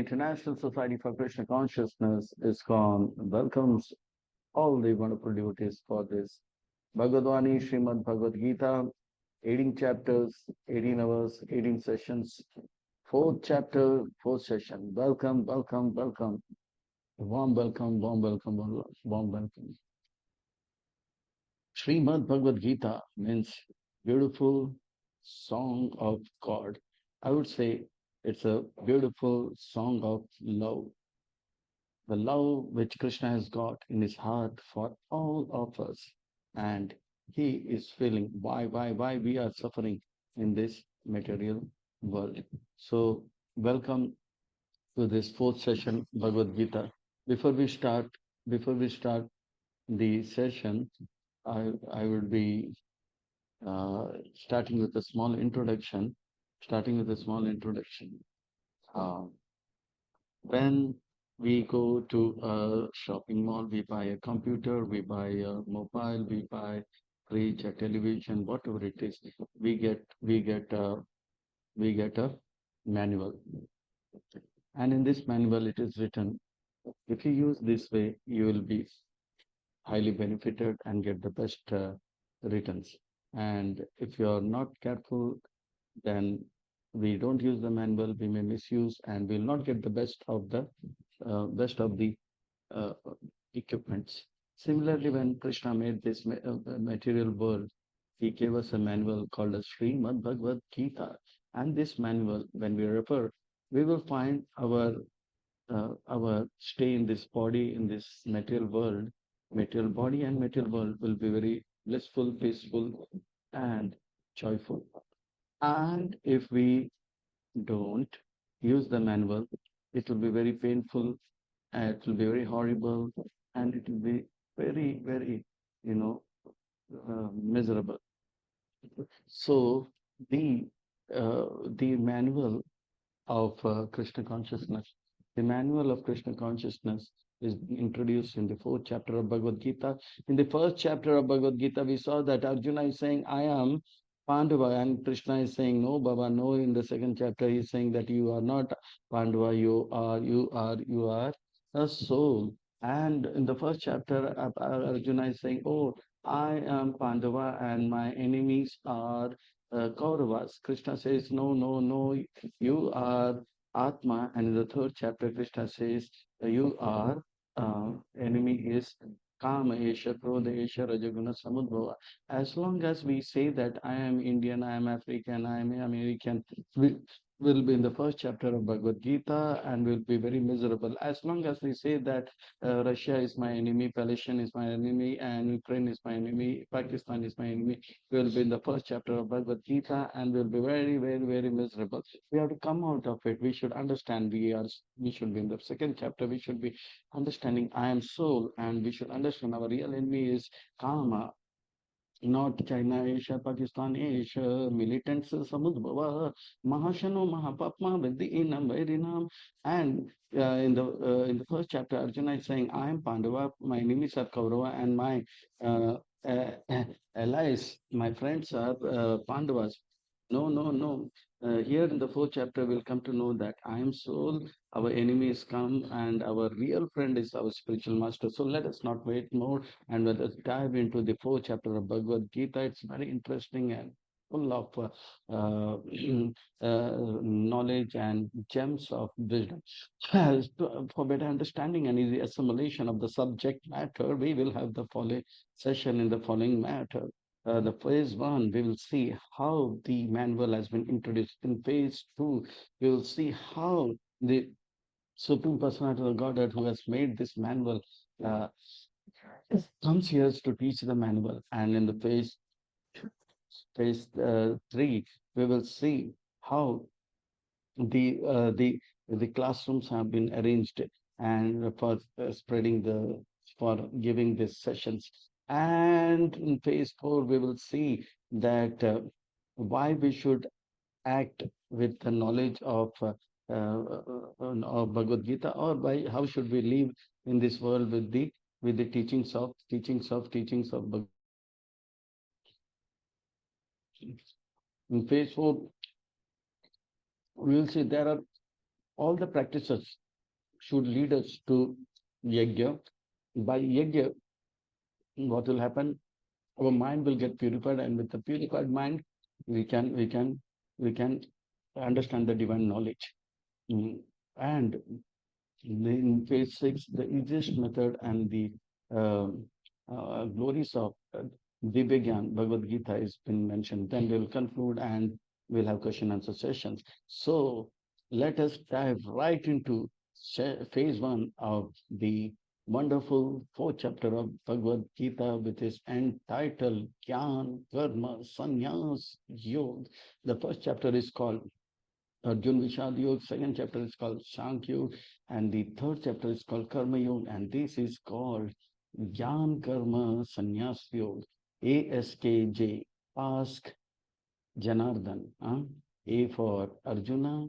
International Society for Krishna Consciousness, ISKCON, welcomes all the wonderful devotees for this Bhagavadvani Srimad Bhagavad Gita, 18 chapters, 18 hours, 18 sessions, fourth chapter, fourth session. Welcome, welcome, welcome. Warm welcome, warm welcome, warm welcome. Srimad Bhagavad Gita means beautiful song of God. I would say it's a beautiful song of love. The love which Krishna has got in his heart for all of us. And he is feeling why we are suffering in this material world. So welcome to this fourth session, Bhagavad Gita. Before we start, before we start the session, I would be starting with a small introduction. Starting with a small introduction. Uh, when we go to a shopping mall, we buy a computer, we buy a mobile, we buy fridge, a television, whatever it is. We get a manual, and in this manual it is written, if you use this way, you will be highly benefited and get the best returns. And if you are not careful, then we don't use the manual, we may misuse and will not get the best of the uh, equipments. Similarly, when Krishna made this material world, he gave us a manual called as Srimad Bhagavad Gita. And this manual, when we refer, we will find our stay in this body, in this material world, material body and material world will be very blissful, peaceful, and joyful. And if we don't use the manual, it will be very painful, and it will be very horrible, and it will be very, you know, miserable. So the the manual of Krishna consciousness, the manual of Krishna consciousness is introduced in the fourth chapter of Bhagavad Gita. In the first chapter of Bhagavad Gita, we saw that Arjuna is saying, I am Pandava, and Krishna is saying, no, Baba, no. In the second chapter, he is saying that you are not Pandava, you are a soul. And in the first chapter, Arjuna is saying, oh, I am Pandava and my enemies are Kauravas. Krishna says, no, no, no, you are Atma. And in the third chapter, Krishna says, you are, enemy is Kama, Esha, Krodha, Esha, Rajaguna, Samudbhava. As long as we say that I am Indian, I am African, I am American, we will be in the first chapter of Bhagavad Gita and will be very miserable. As long as we say that Russia is my enemy, Palestine is my enemy, and Ukraine is my enemy, Pakistan is my enemy, we will be in the first chapter of Bhagavad Gita and will be very miserable. We have to come out of it. We should understand we should be in the second chapter. We should be understanding I am soul, and we should understand our real enemy is Kama, not China, Asia, Pakistan, Asia, militants, Samudbhava, Mahashano, Mahapapma, Vidinam, Vairinam. And in the first chapter, Arjuna is saying, I am Pandava, my enemies are Kaurava, and my allies, my friends are Pandavas. No, no, no. Here in the fourth chapter, we'll come to know that I am soul, our enemies come, and our real friend is our spiritual master. So let us not wait more and let us dive into the fourth chapter of Bhagavad Gita. It's very interesting and full of knowledge and gems of wisdom. For better understanding and easy assimilation of the subject matter, we will have the following session in the following matter. The phase one, we will see how the manual has been introduced. In phase two, we will see how the Supreme Personality of Godhead, who has made this manual, uh, comes here to teach the manual. And in the phase three, we will see how the uh, the the classrooms have been arranged and for spreading the for giving these sessions. And in phase four, we will see that why we should act with the knowledge of Bhagavad Gita, or by how should we live in this world with the teachings of Bhagavad. In phase four, we will see there are All the practices should lead us to yajna. By yajna, what will happen? Our mind will get purified, and with the purified mind, we can we can we can understand the divine knowledge. Mm. And in phase six, the easiest method and the um glories of Divya Bhagavad Gita has been mentioned. Then we'll conclude and we'll have question answer sessions. So let us dive right into phase one of the wonderful fourth chapter of Bhagavad Gita, which is entitled Gyan Karma Sannyas Yoga. The first chapter is called Arjun Vishad Yoga, second chapter is called Sankhya Yoga, and the third chapter is called Karma Yoga, and this is called Gyan Karma Sannyas Yoga. ASKJ, Ask Janardhan. A for Arjuna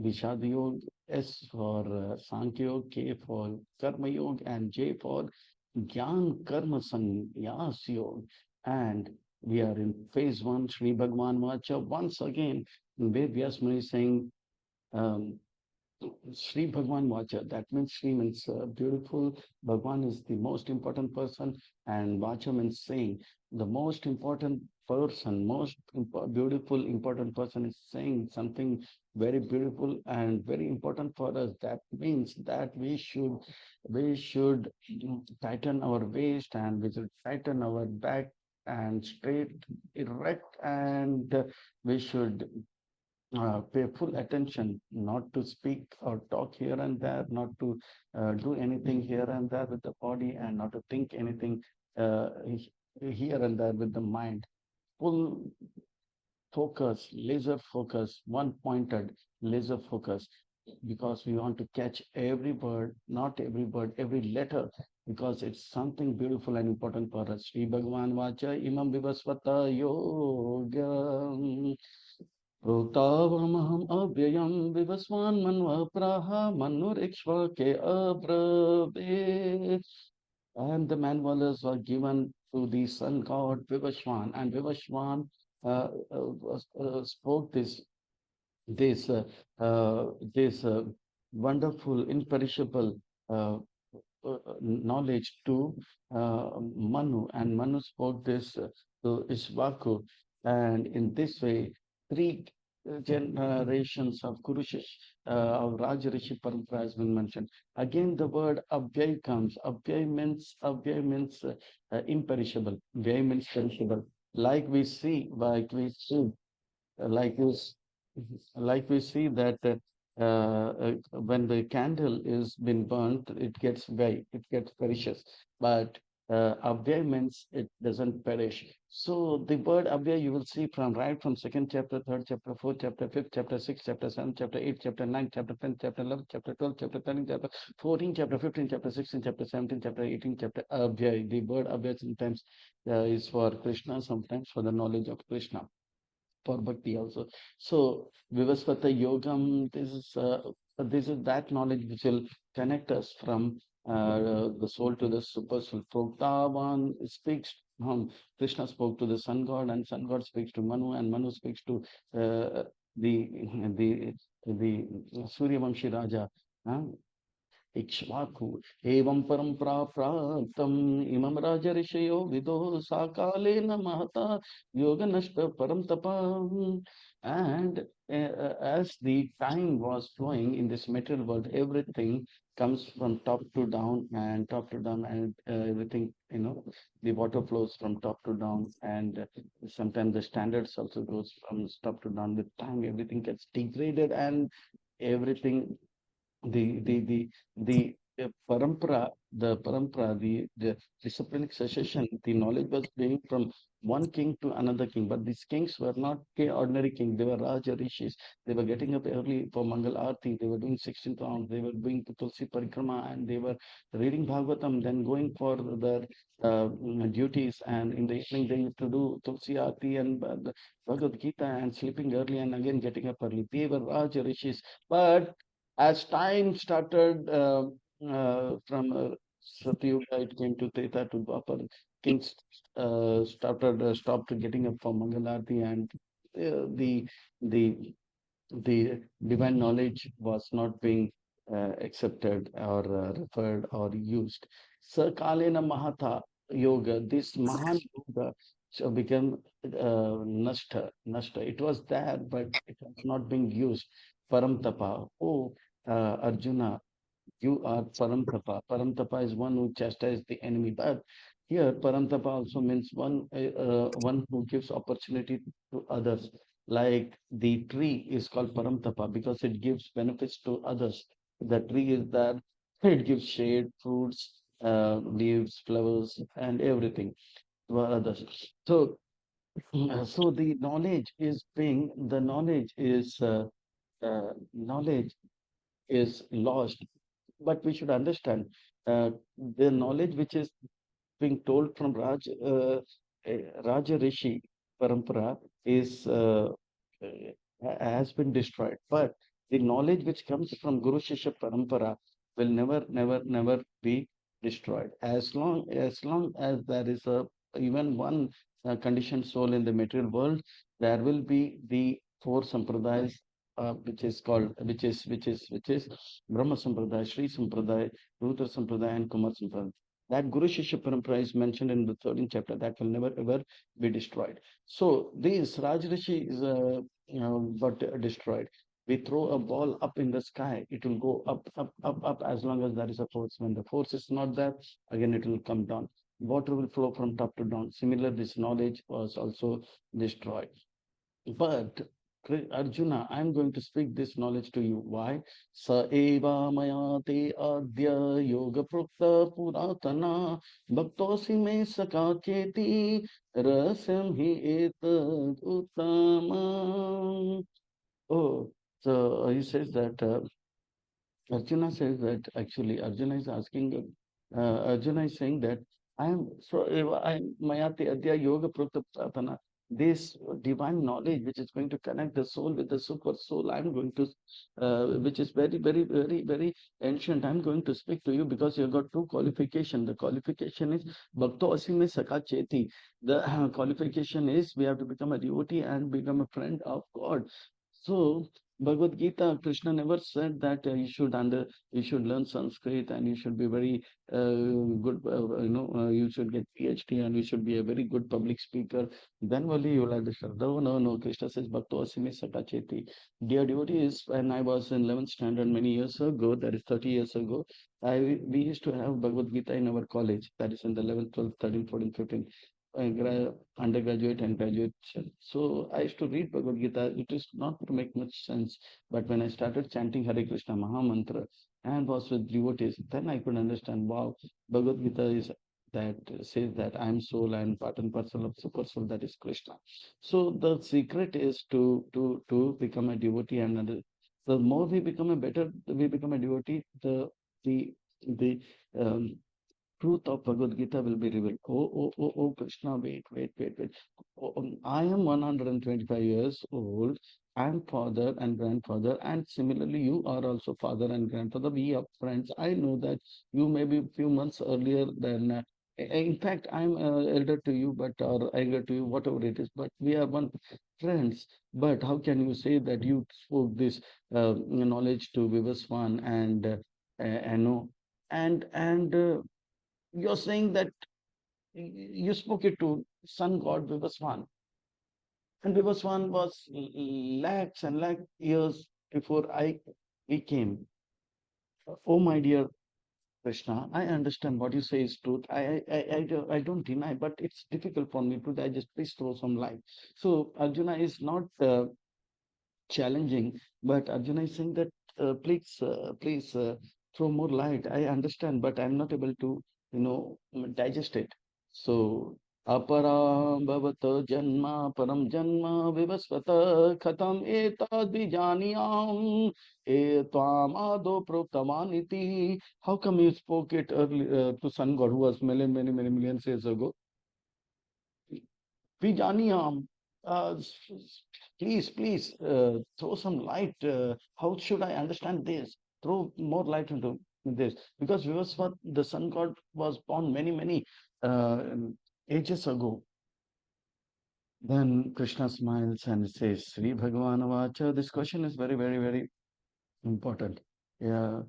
Vishad Yoga, S for Sankhya Yoga, K for Karma Yoga, and J for Gyan Karma Sannyas Yoga. And we are in phase one, Sri Bhagwan Vacha. Once again, Ved Vyas Muni is saying, um, Sri Bhagwan Vacha. That means Sri means beautiful. Bhagwan is the most important person, and Vacha means saying. The most important person, beautiful, important person is saying something very beautiful and very important for us. That means that we should tighten our waist, and we should tighten our back and straight, erect, and we should pay full attention, not to speak or talk here and there, not to do anything here and there with the body, and not to think anything here and there with the mind. Full focus, laser focus, one pointed laser focus, because we want to catch every word, not every word, every letter, because it's something beautiful and important for us. Sri Bhagavan Vacha Imam Vivasvata Yoga. प्रोतावमहम अव्ययम विवस्वान् मन्व प्राह मनुरिक्ष्वा के अब्रवीत्. And the manuals were given to the sun god Vivaswan, and Vivaswan spoke this uh, this wonderful, imperishable knowledge to Manu, and Manu spoke this to Ishvaku, and in this way, three generations of of Rajarishi Parampara has been mentioned. Again, the word Abhyay comes. Abhyay means imperishable. Vyay means perishable. Like we s- like we see that when the candle is been burnt, it gets very, it gets perishes. But Abhyay means it doesn't perish. So the word Abhyay you will see from right from second chapter, third chapter, fourth chapter, fifth chapter, sixth chapter, seventh chapter, eighth chapter, ninth chapter, 10th chapter, 11th chapter, 12th chapter, 13th chapter, 14th chapter, 15th chapter, 16th chapter, 17th chapter, 18th chapter. Abhyay. The word Abhyay sometimes is for Krishna, sometimes for the knowledge of Krishna, for bhakti also. So Vivasvata Yogam, this is that knowledge which will connect us from the soul to the super soul. Proktavan speaks. Krishna spoke to the sun god, and sun god speaks to Manu, and Manu speaks to the the the Suryavamshi Raja. huh? Ikshvaku एवं परंपरा प्राप्तम इमं राजऋषयो विदो साकालेन महता योग नष्ट परम तपा. And as the time was flowing in this material world, everything comes from top to down and top to down, and everything, the water flows from top to down, and sometimes the standards also goes from top to down. With time, everything gets degraded, and everything, the disciplinic succession, the knowledge was being from one king to another king. But these kings were not ordinary king. They were Raja Rishis. They were getting up early for Mangal Arti. They were doing 16 rounds. They were doing Tulsi Parikrama, and they were reading Bhagavatam, then going for their duties. And in the evening, they used to do Tulsi Arti and the Bhagavad Gita, and sleeping early and again getting up early. They were Raja Rishis. But as time started from Satyuga, it came to Treta to Dwapar. Kings stopped getting up for Mangalarti, and the the the divine knowledge was not being accepted or referred or used. Sakalena Mahata Yoga, this Mahan Yoga so became Nashta. It was there, but it was not being used. Paramtapa. Oh, Arjuna, you are Paramtapa. Paramtapa is one who chastises the enemy. But here, Paramtapa also means one who gives opportunity to others. Like the tree is called Paramtapa because it gives benefits to others. The tree is there, it gives shade, fruits, leaves, flowers, and everything to others. So, so the knowledge is lost, but we should understand the knowledge which is being told from Raja Rishi Parampara is has been destroyed. But the knowledge which comes from Guru Shishya Parampara will never be destroyed. As long as there is a even one conditioned soul in the material world, there will be the four sampradayas, which is Brahma Sampradaya, Sri Sampradaya, Rudra Sampradaya, and Kumar Sampradaya. That Guru Shishya Parampara is mentioned in the 13th chapter. That will never ever be destroyed. So this Rajrishi is got destroyed. We throw a ball up in the sky, it will go up as long as there is a force. When the force is not there, again it will come down. Water will flow from top to down. Similar, this knowledge was also destroyed. But Arjuna, I'm going to speak this knowledge to you. Why? Sa eva maya te adya yoga prukta puratana bhaktosi me sakacheti rasam hi etad uttamam. Oh, so he says that Arjuna says that actually Arjuna is asking, Arjuna is saying that I am Mayati Adya Yoga Prukta Pratana. This divine knowledge which is going to connect the soul with the super soul, I'm going to, which is very ancient. I'm going to speak to you because you've got two qualification. The qualification is Bhakto Asime Saka Cheti. The qualification is we have to become a devotee and become a friend of God. So Bhagavad Gita, Krishna never said that you should learn Sanskrit and you should be very good, you should get PhD and you should be a very good public speaker. Then only you will understand. No. Krishna says, Bhakto asimi sakacheti. Dear devotees, when I was in 11th standard many years ago, that is 30 years ago, we used to have Bhagavad Gita in our college, that is in the 11th, 12th, 13th, 14th, 15th undergraduate and graduate. So I used to read Bhagavad Gita. It is not to make much sense, but when I started chanting Hare Krishna Maha Mantra and was with devotees, then I could understand. Wow, Bhagavad Gita is that says that I am soul and part and parcel of super soul, that is Krishna. So the secret is to become a devotee, and the more we become a devotee, the um, truth of Bhagavad Gita will be revealed. Oh, Krishna, wait. I am 125 years old. I am father and grandfather, and similarly, you are also father and grandfather. We are friends. I know that you may be a few months earlier than. In fact, I'm elder to you, but or younger to you, whatever it is. But we are one friends. But how can you say that you spoke this knowledge to Vivaswan and no, and you're saying that you spoke it to sun god Vivaswan, and Vivaswan was lakhs and lakh years before we came. Oh, my dear Krishna, I understand what you say is truth. I don't deny, but it's difficult for me to digest. Please throw some light. So Arjuna is not challenging, but Arjuna is saying that please throw more light. I understand, but I'm not able to, digest it. So अपरा भवत जन्मा परम जन्म विवस्वत कथम एतद् विजानीयाम् ए त्वाम् आदौ प्रोक्तवानिति. How come you spoke it early to sun god who was many millions years ago? Vijnaniyam, please, throw some light. How should I understand this? Throw more light into this. Because Vivasvat, the sun god, was born many ages ago. Then Krishna smiles and says, Sri Bhagavan Vacha. This question is very, very, very important. Yeah.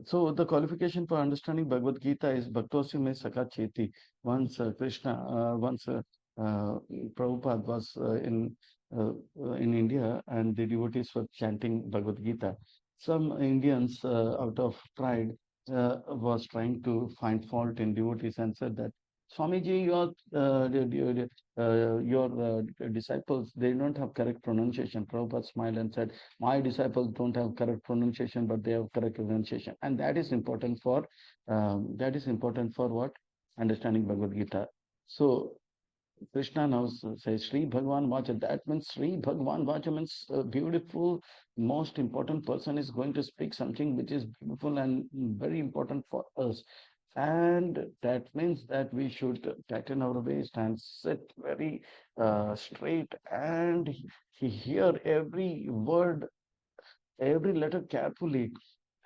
So the qualification for understanding Bhagavad Gita is Bhaktosya me Saka Cheti. Once Prabhupada was in India, and the devotees were chanting Bhagavad Gita. Some Indians, out of pride, was trying to find fault in devotees and said that Swamiji, your disciples, they don't have correct pronunciation. Prabhupada smiled and said, my disciples don't have correct pronunciation, but they have correct pronunciation, and that is important for what, understanding Bhagavad Gita. So Krishna now says Sri Bhagwan Vacha. That means Sri Bhagwan Vacha means a beautiful, most important person is going to speak something which is beautiful and very important for us. And that means that we should tighten our waist and sit very straight and hear every word, every letter carefully,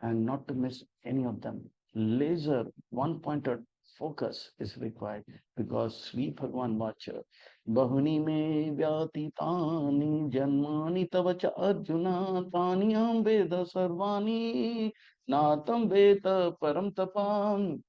and not to miss any of them. Laser, one pointed focus is required, because Sri Bhagwan Vacha, Bahuni me vyatitani janmani tavacha arjuna tani am veda sarvani natam veda param tapam.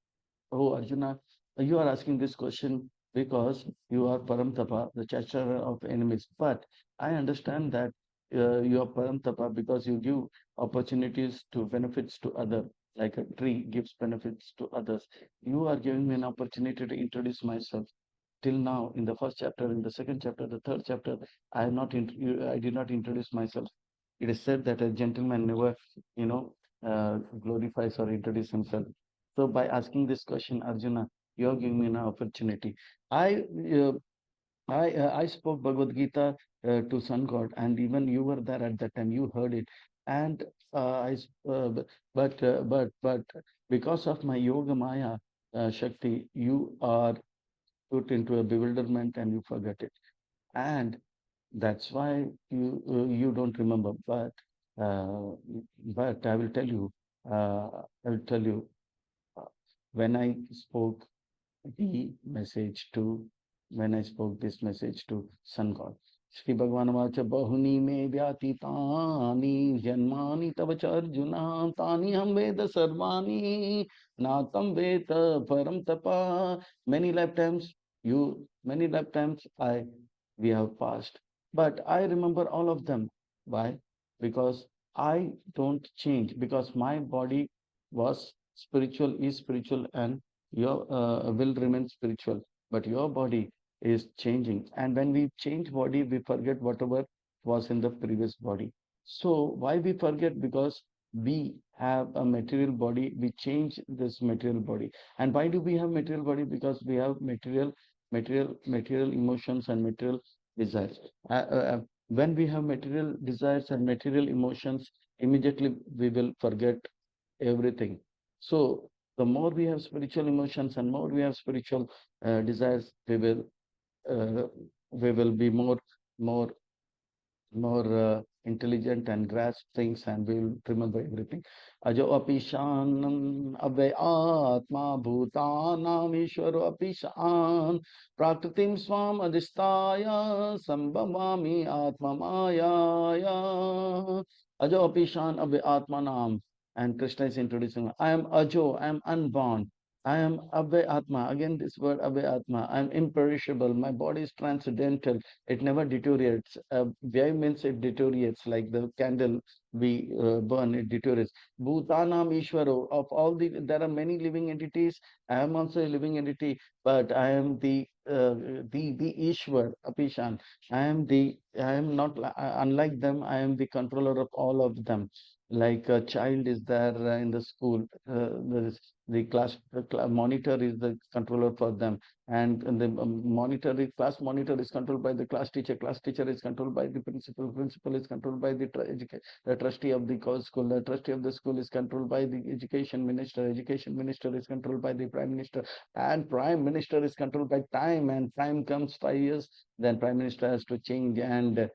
Oh, Arjuna, you are asking this question because you are Paramtapa, the chasterer of enemies. But I understand that you are Paramtapa because you give opportunities to benefits to others, like a tree gives benefits to others. You are giving me an opportunity to introduce myself. Till now, in the first chapter, in the second chapter, the third chapter, I did not introduce myself. It is said that a gentleman never, you know, glorifies or introduce himself. So by asking this question, Arjuna, you are giving me an opportunity. I uh, I spoke Bhagavad Gita to Sun God, and even you were there at that time. You heard it, and but because of my Yoga Maya Shakti, you are put into a bewilderment and you forget it, and that's why you don't remember. But I will tell you. I will tell you uh, when I spoke the message to when I spoke this message to Sun God. Shri Bhagavan Vacha Bahuni me vyatitani janmani tavacha arjuna tani ham veda sarvani natam veda param tapa. Many lifetimes we have passed. But I remember all of them. Why? Because I don't change, because my body was spiritual, is spiritual, and your will remain spiritual, but your body is changing. And when we change body, we forget whatever was in the previous body. So why we forget? Because we have a material body, we change this material body. And why do we have material body? Because we have material emotions and material desires. When we have material desires and material emotions, immediately we will forget everything. So the more we have spiritual emotions and more we have spiritual desires, uh, we will be more more intelligent and grasp things, and we will remember everything. Ajo apishanam abhay atma bhutanam ishwaro apishan prakritim swam adhistaya sambhavami atma mayaya. Ajo apishan abhay atmanam. And Krishna is introducing, I am Ajo, I am unborn. I am Abhay Atma. Again, this word Abhay Atma. I am imperishable. My body is transcendental. It never deteriorates. Vyay means it deteriorates, like the candle we burn, it deteriorates. Bhutanam Ishwaro. Of all there are many living entities. I am also a living entity, but I am the Ishwar, Apishan. I am not unlike them. I am the controller of all of them. Like a child is there in the school, the monitor is the controller for them, and the class monitor is controlled by the class teacher is controlled by the principal is controlled by the trustee of the school, the trustee of the school is controlled by the education minister is controlled by the prime minister, and prime minister is controlled by time, and time comes 5 years, then prime minister has to change, and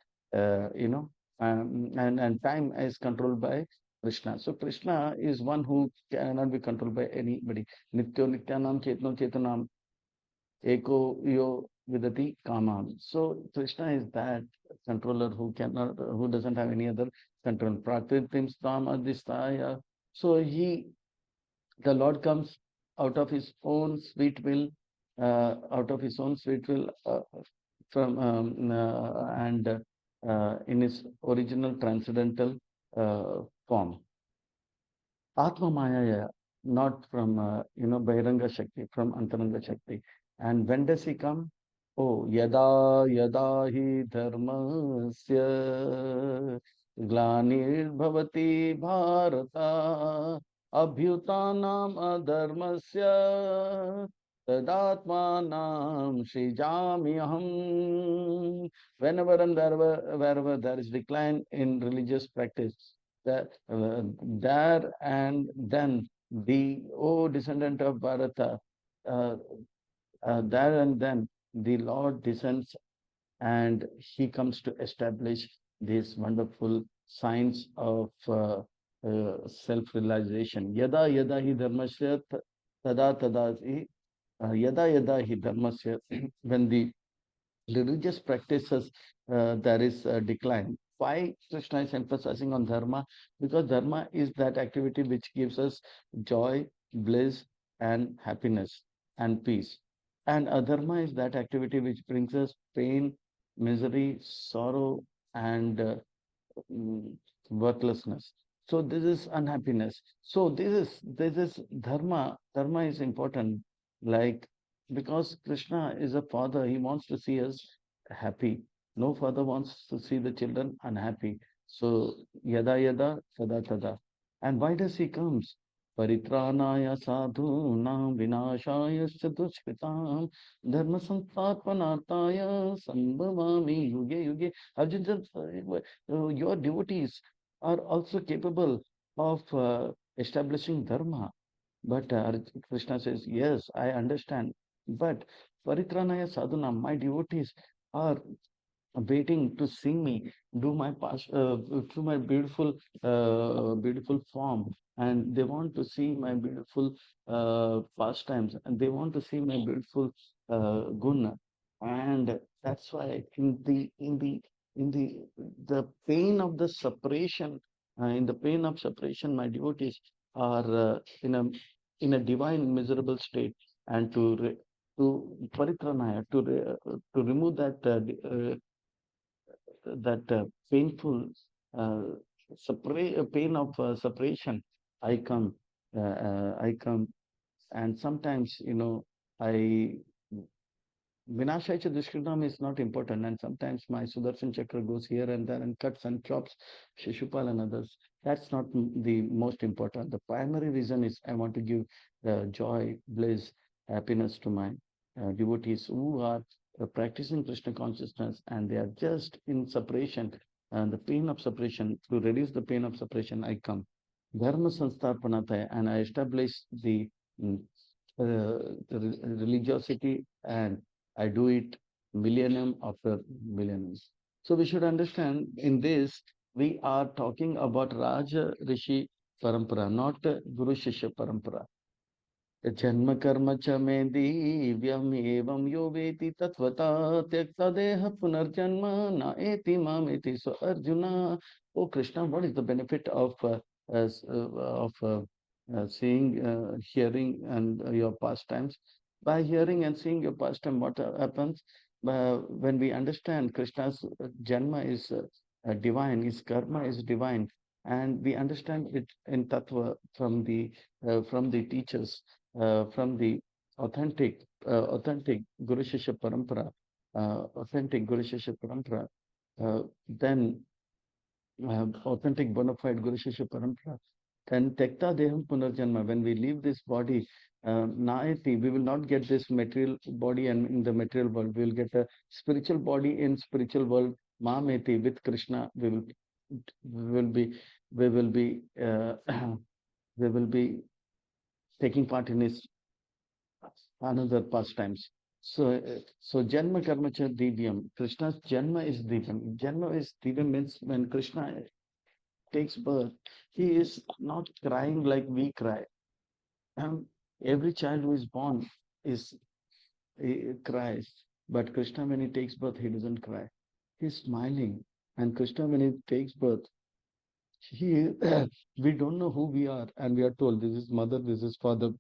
and time is controlled by Krishna. So Krishna is one who cannot be controlled by anybody. Nityo Nityanam Chetno Chetanam Eko Yo vidati kamam. So Krishna is that controller who cannot, who doesn't have any other control. Prakritim stamadistaya. So the Lord comes out of his own sweet will, out of his own sweet will, from and in his original transcendental form. Atma Maya, not from Bahiranga Shakti, from Antaranga Shakti. And when does he come? Oh, yada hi dharmasya glanir bhavati bharata abhyutanam adharmasya tadatmanam srijami aham. Whenever and wherever there is decline in religious practice, that there and then the descendant of Bharata, uh, there and then the Lord descends and he comes to establish these wonderful signs of self-realization. Yada yada hi dharmasya tada tada hi yada yada hi dharmasya when the religious practices, there is a decline. Why Krishna is emphasizing on dharma? Because dharma is that activity which gives us joy, bliss, and happiness and peace. And adharma is that activity which brings us pain, misery, sorrow, and mm, worthlessness. So this is unhappiness. So this is dharma. Dharma is important. Like, because Krishna is a father, he wants to see us happy. No father wants to see the children unhappy. So yada yada tada tada. And why does he comes? Paritranaya sadhunam vinashaya dushkritam dharma sansthapanartaya sambhavami yuge yuge. Arjun, your devotees are also capable of establishing dharma. But Krishna says, yes, I understand. But Paritranaya Sadhana, my devotees are waiting to see me do my past, to my beautiful form, and they want to see my beautiful pastimes, and they want to see my beautiful guna, and that's why in the pain of the separation, in the pain of separation, my devotees are in a divine miserable state, and to paritranaya, to remove that painful uh, pain of separation, I come, I come, and sometimes I Vinashaya Dushkritam is not important, and sometimes my Sudarshan Chakra goes here and there and cuts and chops Shishupal and others. That's not the most important. The primary reason is I want to give joy, bliss, happiness to my devotees who are practicing Krishna consciousness, and they are just in separation and the pain of separation. To reduce the pain of separation, I come. Dharma Sansthapanataya, and I establish mm, the religiosity, and I do it millennium after millennium. So we should understand in this, we are talking about Raja Rishi Parampara, not Guru Shishya Parampara. जन्म कर्म च मे दिव्यम एवं यो वेति तत्वता त्यक्ता देह पुनर्जन्म न एति मामेति. So Arjuna, oh Krishna, what is the benefit of seeing, hearing, and your pastimes? By hearing and seeing your pastime, what happens? When we understand Krishna's Janma is divine, his karma is divine, and we understand it in tattva from the teachers, from the authentic Guru Shishya Parampara, authentic Guru Shishya Parampara, then authentic bona fide Guru Shishya Parampara, then Tekta Deham Punarjanma, when we leave this body, Naeti, we will not get this material body, and in the material world, we will get a spiritual body in spiritual world, Mameti, with Krishna, we will be, we will be, we will be taking part in his another pastimes. So Janma Karma Cha Divyam. Krishna's Janma is Divyam. Janma is Divyam means when Krishna takes birth, he is not crying like we cry. Um, every child who is born is cries. But Krishna, when he takes birth, he doesn't cry. He's smiling. And Krishna, when he takes birth, he we don't know who we are, and we are told this is mother, this is father.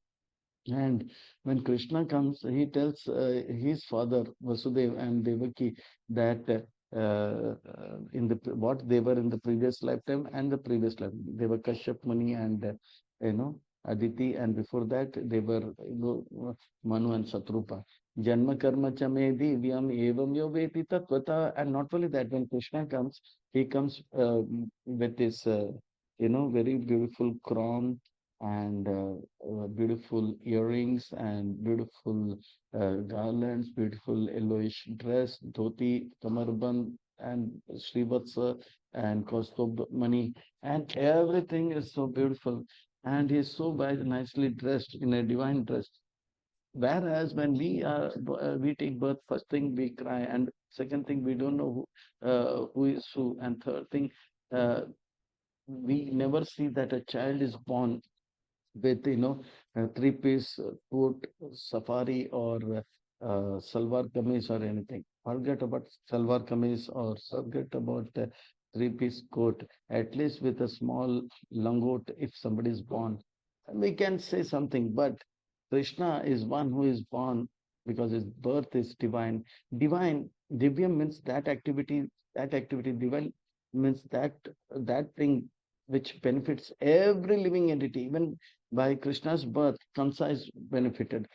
And when Krishna comes, he tells his father Vasudev and Devaki that in the what they were in the previous lifetime and the previous life, they were Kashyap Muni and you know Aditi, and before that they were Manu and Satrupa. Janma karma cha me divyam evam yo veti tatvata. And not only that, when Krishna comes, he comes with this very beautiful crown and beautiful earrings and beautiful garlands, beautiful yellowish dress, dhoti, kamarband, and Srivatsa and Kaustubh Mani, and everything is so beautiful. And he is so nicely dressed in a divine dress. Whereas when we take birth, first thing we cry, and second thing we don't know who is who, and third thing uh, we never see that a child is born with three-piece coat, safari, or salwar kameez or anything. Forget about salwar kameez or forget about three-piece coat. At least with a small langot, if somebody is born, we can say something. But Krishna is one who is born because his birth is divine. Divine, divya means that activity. That activity, divine means that thing which benefits every living entity. Even by Krishna's birth, Kamsa is benefited.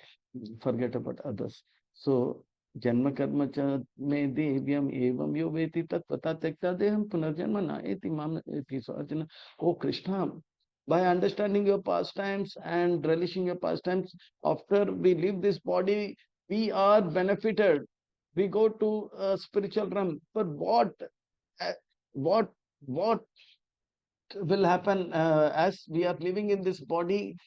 Forget about others. So, Janma karma cha me devyam evam yo veti tat pata tekta deham punarjanma na eti mam eti. So, Arjuna, oh Krishna, by understanding your pastimes and relishing your pastimes, after we leave this body, we are benefited. We go to a spiritual realm. But uh, what, what will happen as we are living in this body?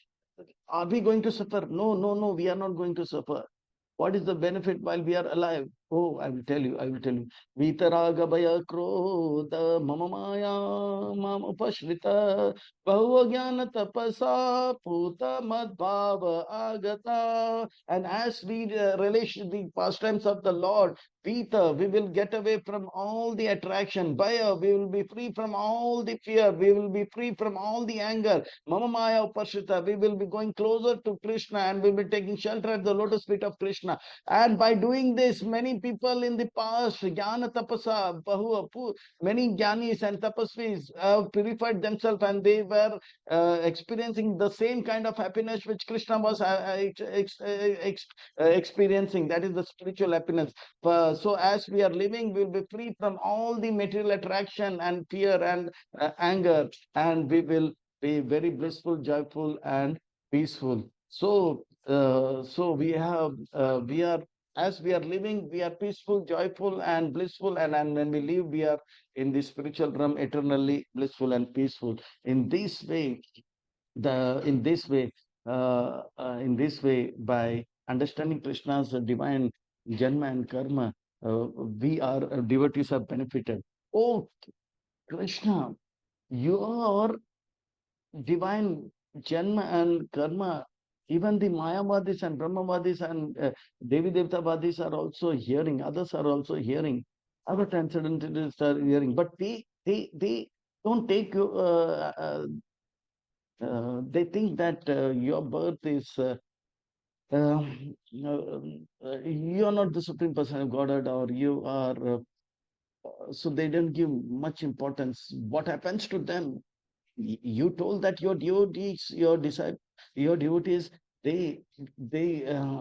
Are we going to suffer? No, no, no, we are not going to suffer. What is the benefit while we are alive? Oh, I will tell you. I will tell you. Vitaraga bhaya krodha mama maya mama pashrita bahuva jnana tapasa puta madbhava agata. And as we relish the pastimes of the Lord, Vita, we will get away from all the attraction. Bhaya, we will be free from all the fear. We will be free from all the anger. Mama Maya Upashita, we will be going closer to Krishna and we will be taking shelter at the lotus feet of Krishna. And by doing this, many people in the past, Jnana Tapasa, many Jnanis and Tapasvis have purified themselves and they were experiencing the same kind of happiness which Krishna was experiencing. That is the spiritual happiness. So as we are living, we will be free from all the material attraction and fear and anger, and we will be very blissful, joyful, and peaceful. So we are as we are living, we are peaceful, joyful, and blissful, and when we live, we are in the spiritual realm eternally blissful and peaceful. In this way, the in this way, by understanding Krishna's divine janma and karma, we are devotees are benefited. Oh Krishna, your divine janma and karma, even the Mayavadis and Brahmavadis and Devi Devtavadis are also hearing, others are also hearing, other transcendentalists are hearing, but they don't take you, they think that your birth is, you are not the Supreme Person of Godhead, or you are, so they don't give much importance. What happens to them? You told that your devotees, your disciples, your devotees, they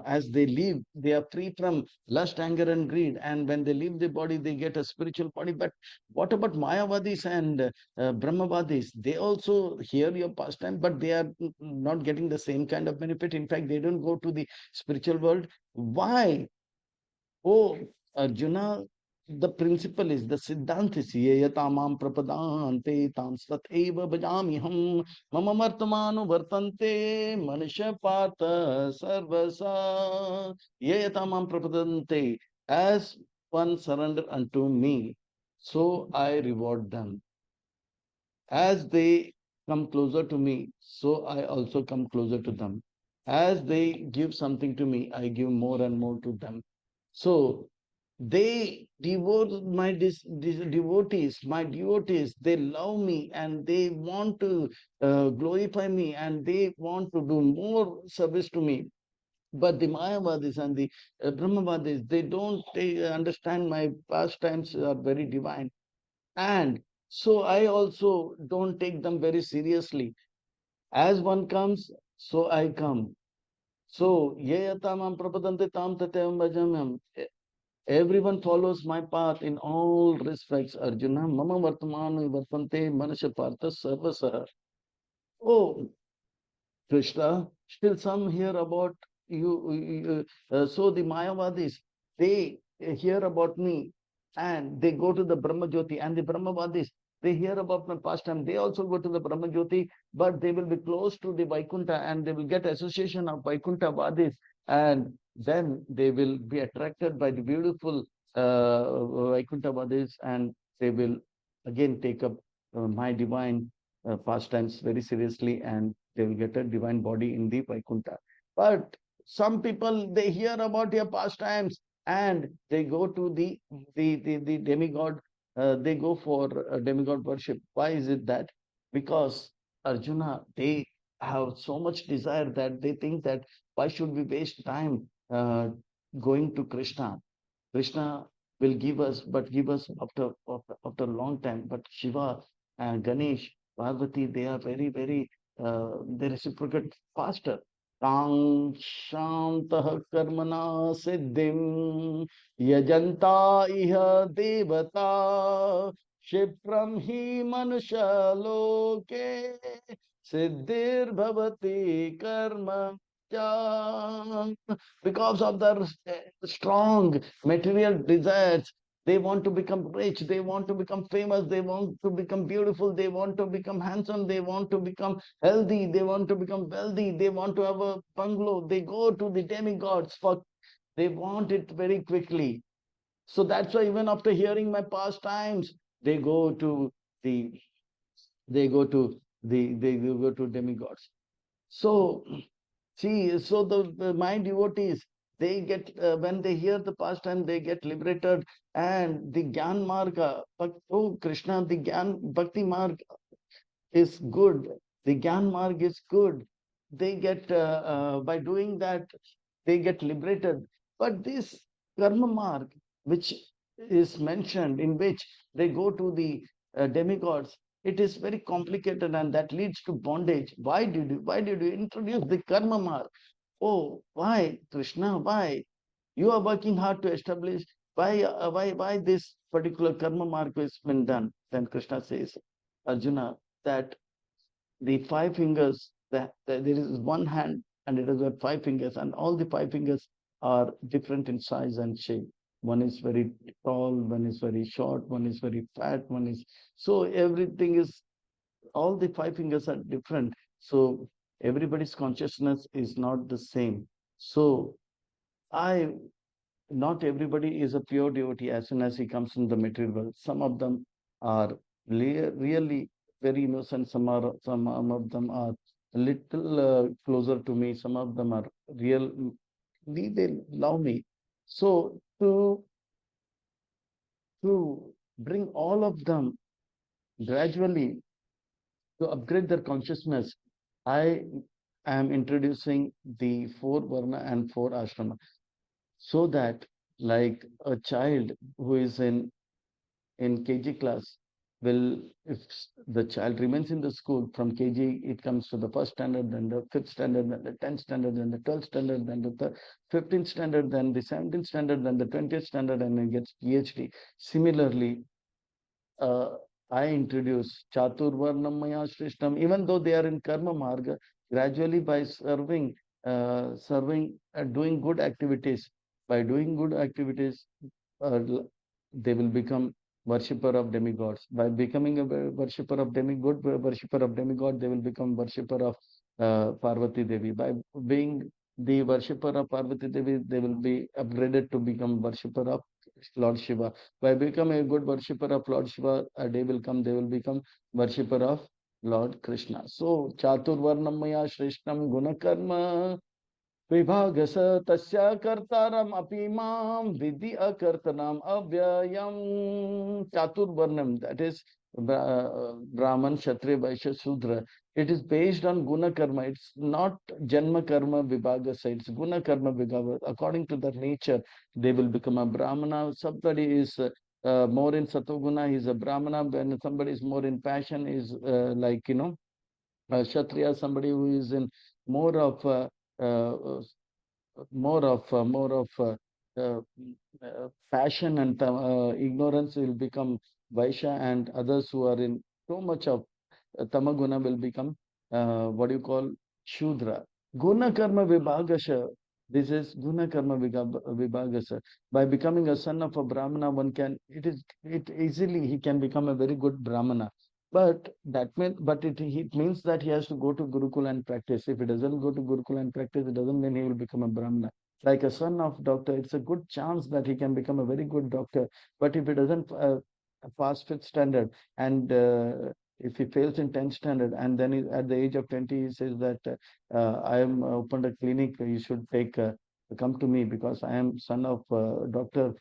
as they live, they are free from lust, anger, and greed. And when they leave the body, they get a spiritual body. But what about Mayavadis and Brahmavadis? They also hear your pastime, but they are not getting the same kind of benefit. In fact, they don't go to the spiritual world. Why? Oh, Arjuna, the principle is, the Siddhant is Yeyatamam Prapadante Tam Sat Eva Bhajamiham Mama Martamanu Vartante Manisha Partha Sarvasa Yeyatamam Prapadante. As one surrender unto me, so I reward them. As they come closer to me, so I also come closer to them. As they give something to me, I give more and more to them. So They devote my devotees, they love me and they want to glorify me and they want to do more service to me. But the Mayavadis and the Brahmavadis, they don't understand my pastimes are very divine. And so I also don't take them very seriously. As one comes, so I come. So, ye yatamam prapadante tam tatevam bhajamyam. Everyone follows my path in all respects. Arjuna, mama vartamanu vartante manasya partha sarvasah. Oh, Krishna, still some hear about so the Mayavadis, they hear about me and they go to the Brahma Jyoti, and the Brahmavadis, they hear about my pastime. They also go to the Brahma Jyoti, but they will be close to the Vaikuntha and they will get association of Vaikuntha Vadis, and then they will be attracted by the beautiful Vaikuntha Vadis, and they will again take up my divine pastimes very seriously, and they will get a divine body in the Vaikuntha. But some people, they hear about your pastimes and they go to the demigod, they go for demigod worship. Why is it that? Because Arjuna, they have so much desire that they think that why should we waste time going to Krishna? Krishna will give us, but give us after a long time. But Shiva and Ganesh, Parvati, they are they reciprocate faster. Tang Shantah Karmana Siddhim Yajanta Iha Devata Shipram Hi Manusha Loke Siddhir Bhavati Karma because of their strong material desires. They want to become rich, they want to become famous, they want to become beautiful, they want to become handsome, they want to become healthy, they want to become wealthy, they want to have a bungalow. They go to the demigods for, they want it very quickly. So that's why even after hearing my past times, they go to the they go to demigods. So see, so the my devotees, they get when they hear the pastime, they get liberated, and the Gyan Marga, oh Krishna, the Gyan Bhakti Marg is good. The Gyan Marg is good. They get by doing that, they get liberated. But this Karma Marg, which is mentioned, in which they go to the demigods, it is very complicated and that leads to bondage. Why did you introduce the Karma Marg? Oh, why, Krishna? Why? You are working hard to establish. Why this particular karma mark has been done? Then Krishna says, Arjuna, that the five fingers, there is one hand and it has got five fingers, and all the five fingers are different in size and shape. One is very tall, one is very short, one is very fat, one is so everything is, all the five fingers are different. So everybody's consciousness is not the same. So I not everybody is a pure devotee as soon as he comes in the material world. Some of them are really very innocent. Some of them are a little closer to me. Some of them are real. They love me. So to bring all of them gradually to upgrade their consciousness, I am introducing the four varna and four ashrama, so that like a child who is in KG class will, if the child remains in the school from KG, it comes to the first standard, then the fifth standard, then the 10th standard, then the 12th standard, then the 15th standard, then the 17th standard, then the 20th standard, and then gets PhD. Similarly, uh, I introduce Chaturvarnamaya Shrishtam, even though they are in Karma Marga, gradually by doing good activities, by doing good activities, they will become worshipper of demigods. By becoming a worshipper of demigod, worshipper of demigod, they will become worshipper of Parvati Devi. By being the worshipper of Parvati Devi, they will be upgraded to become worshipper of Lord Shiva. By becoming a good worshipper of Lord Shiva, a day will come, they will become worshipper of Lord Krishna. So, Chaturvarnamaya Shrishtam Gunakarma Vibhagasa tasya kartaram apimam vidhi akartanam avyayam chaturvarnam. That is Brahman, Kshatriya, Vaishya, Shudra. It is based on guna karma. It's not janma karma vibhagasa. It's guna karma vibhagasa. According to their nature, they will become a Brahmana. Somebody is more in satoguna, he's a Brahmana. When somebody is more in passion, is Kshatriya. Somebody who is in more of uh, more of passion and ignorance will become Vaishya, and others who are in so much of Tamaguna will become what do you call Shudra. Guna karma vibhagasha. This is guna karma vibhagasha. By becoming a son of a Brahmana, one can it easily he can become a very good Brahmana. But it means that he has to go to Gurukul and practice. If he doesn't go to Gurukul and practice, it doesn't mean he will become a Brahmana. Like a son of doctor, it's a good chance that he can become a very good doctor. But if he doesn't pass fifth standard, and if he fails in 10th standard, and then at the age of 20 he says that I am opened a clinic, you should come to me because I am son of doctor,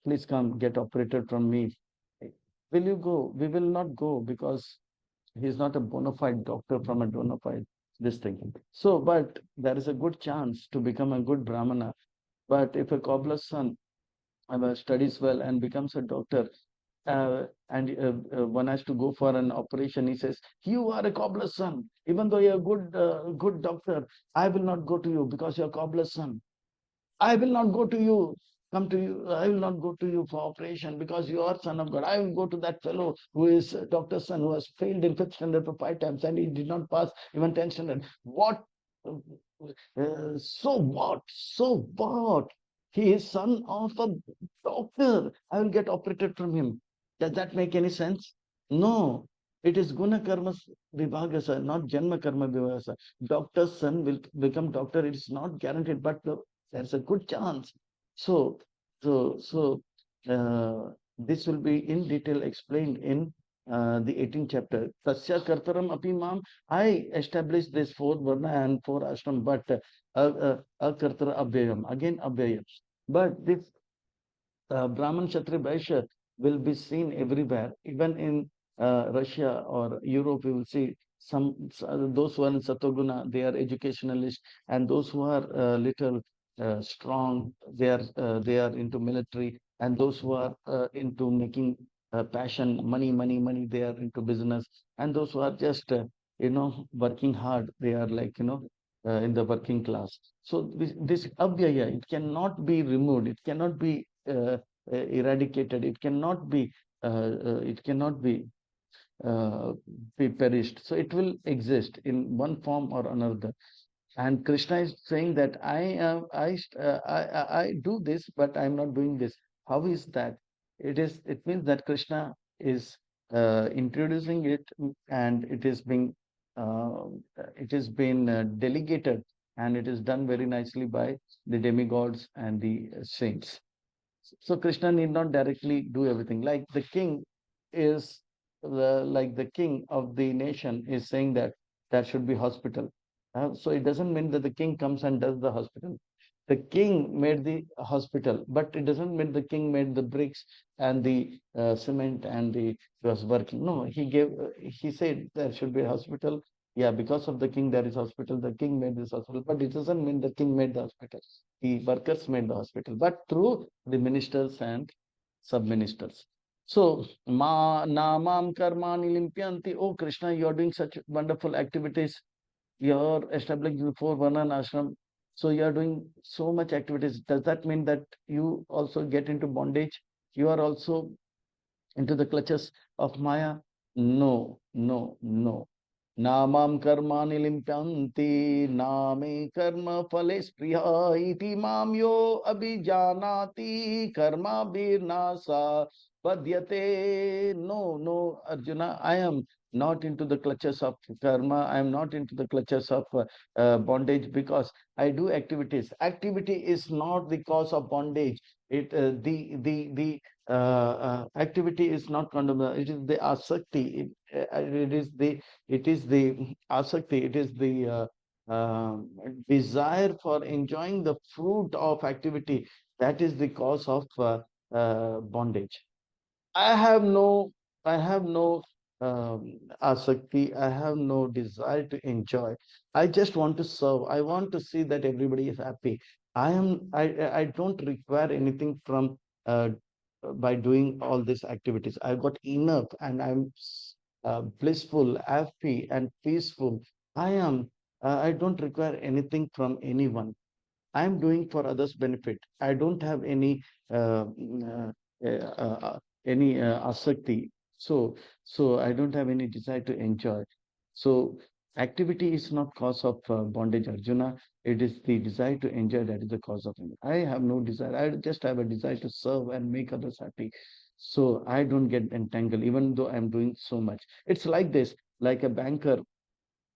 please come get operated from me. Will you go? We will not go because he's not a bona fide doctor from a bona fide this thing. So, but there is a good chance to become a good Brahmana. But if a cobbler's son studies well and becomes a doctor, and one has to go for an operation, he says, "You are a cobbler's son. Even though you're a good doctor, I will not go to you because you're a cobbler's son. I will not go to you, come to you. I will not go to you for operation because you are son of God. I will go to that fellow who is doctor's son who has failed in fifth standard for 5 times and he did not pass even 10th standard. What? So what? So what? He is son of a doctor. I will get operated from him. Does that make any sense? No. It is guna karma vibhagasa, not janma karma vibhagasa. Doctor's son will become doctor. It's not guaranteed, but there's a good chance. So, this will be in detail explained in the 18th chapter. Tasya kartaram apimam. I established this four varna and four ashram, but akartara abhyayam. Again abhyayam. But this Brahman, Kshatriya, Vaishya will be seen everywhere. Even in Russia or Europe, we will see those who are in Satoguna, they are educationalists, and those who are little strong, they are into military, and those who are into making passion, money, money, money, they are into business, and those who are just working hard, they are like in the working class. So this abhyaya, it cannot be removed, it cannot be eradicated. It cannot uh, be perished. So it will exist in one form or another. And Krishna is saying that I am I do this, but I am not doing this. How is that? It means that Krishna is introducing it, and uh, it is been delegated, and it is done very nicely by the demigods and the saints. So Krishna need not directly do everything. Is like the king of the nation is saying that there should be hospital. So it doesn't mean that the king comes and does the hospital. The king made the hospital, but it doesn't mean the king made the bricks and the cement and the was working. No, he said there should be a hospital. Yeah, because of the king there is hospital. The king made this hospital, but it doesn't mean the king made the hospital. The workers made the hospital, but through the ministers and sub-ministers. So, ma namam karmani limpyanti. Oh Krishna, you are doing such wonderful activities. You are establishing the four Varna ashram. So you are doing so much activities. Does that mean that you also get into bondage? You are also into the clutches of Maya? No, no, no. Namam karmani limpyanti name karma phale spriya iti mam yo abhijanati karma birnasa padhyate. No, no, Arjuna, I am not into the clutches of karma. I am not into the clutches of bondage because I do activities. Activity is not the cause of bondage. Activity is not condemned. It is the asakti. It is the asakti. It is the um, desire for enjoying the fruit of activity, that is the cause of bondage. I have no, I have no asakti. I have no desire to enjoy. I just want to serve. I want to see that everybody is happy. I don't require anything from uh, by doing all these activities. I've got enough, and blissful, happy, and peaceful. I am. I don't require anything from anyone. I'm doing for others' benefit. I don't have uh, any asakti. So, so I don't have any desire to enjoy. So, activity is not cause of bondage, Arjuna. It is the desire to enjoy that is the cause of it. I have no desire. I just have a desire to serve and make others happy. So I don't get entangled, even though I'm doing so much. It's like this, like a banker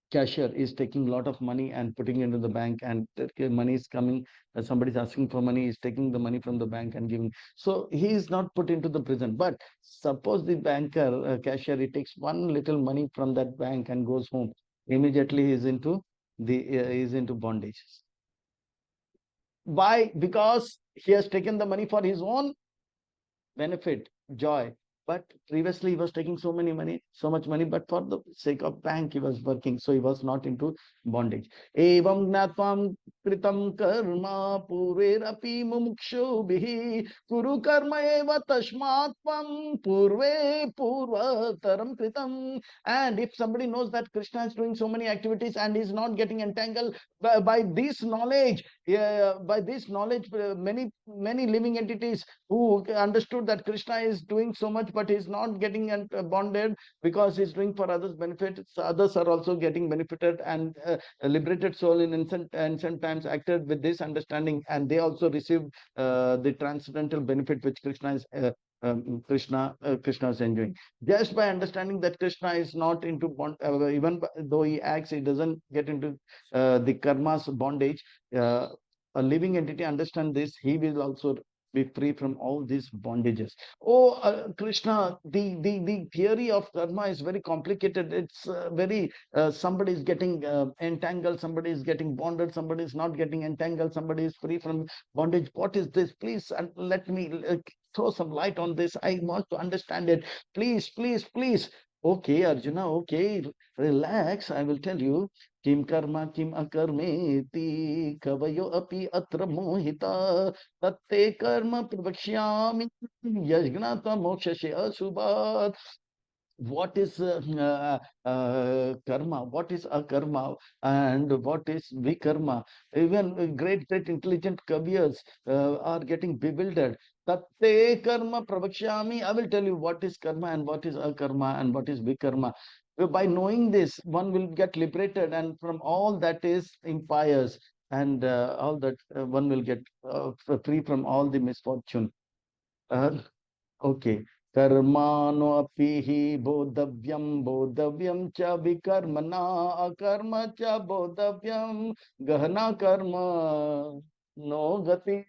cashier is taking a lot of money and putting into the bank, and the money is coming, somebody's asking for money, he's taking the money from the bank and giving. So he is not put into the prison. But suppose the banker cashier, he takes one little money from that bank and goes home, immediately he is into is into bondage. Why? Because he has taken the money for his own benefit, joy. But previously he was taking so much money, but for the sake of bank he was working, so he was not into bondage. Evam gnatvam kritam karma purverapi mumukshubhihi kuru karma eva tashmat tvam purve purvataram kritam. And if somebody knows that Krishna is doing so many activities and is not getting entangled by this knowledge, by this knowledge, many living entities who understood that Krishna is doing so much, but he's not getting bonded because he's doing for others' benefit. So others are also getting benefited, and a liberated soul in ancient times acted with this understanding, and they also received the transcendental benefit which Krishna is enjoying. Just by understanding that Krishna is not into bond, even though he acts, he doesn't get into the karma's bondage. Uh, a living entity understand this, he will also be free from all these bondages. Oh, Krishna, the theory of karma is very complicated. It's very, somebody is getting entangled, somebody is getting bonded, somebody is not getting entangled, somebody is free from bondage. What is this? Please, and let me throw some light on this. I want to understand it. Please, please, please. Okay, Arjuna, okay, relax. I will tell you. Kim karma kim akarmeti kavayo api atra mohita tatte karma pravakshyami yajnata mokshasya asubhat. What is karma, what is akarma, and what is vikarma? Even great intelligent kavyas are getting bewildered. Tatte karma pravakshami. I will tell you what is karma and what is akarma and what is vikarma. By knowing this, one will get liberated, and from all that is impires, and all that one will get free from all the misfortune. Uh, Okay. Karmano apihi bodhavyam cha vikarmana akarma cha bodhavyam gahana karma no gati.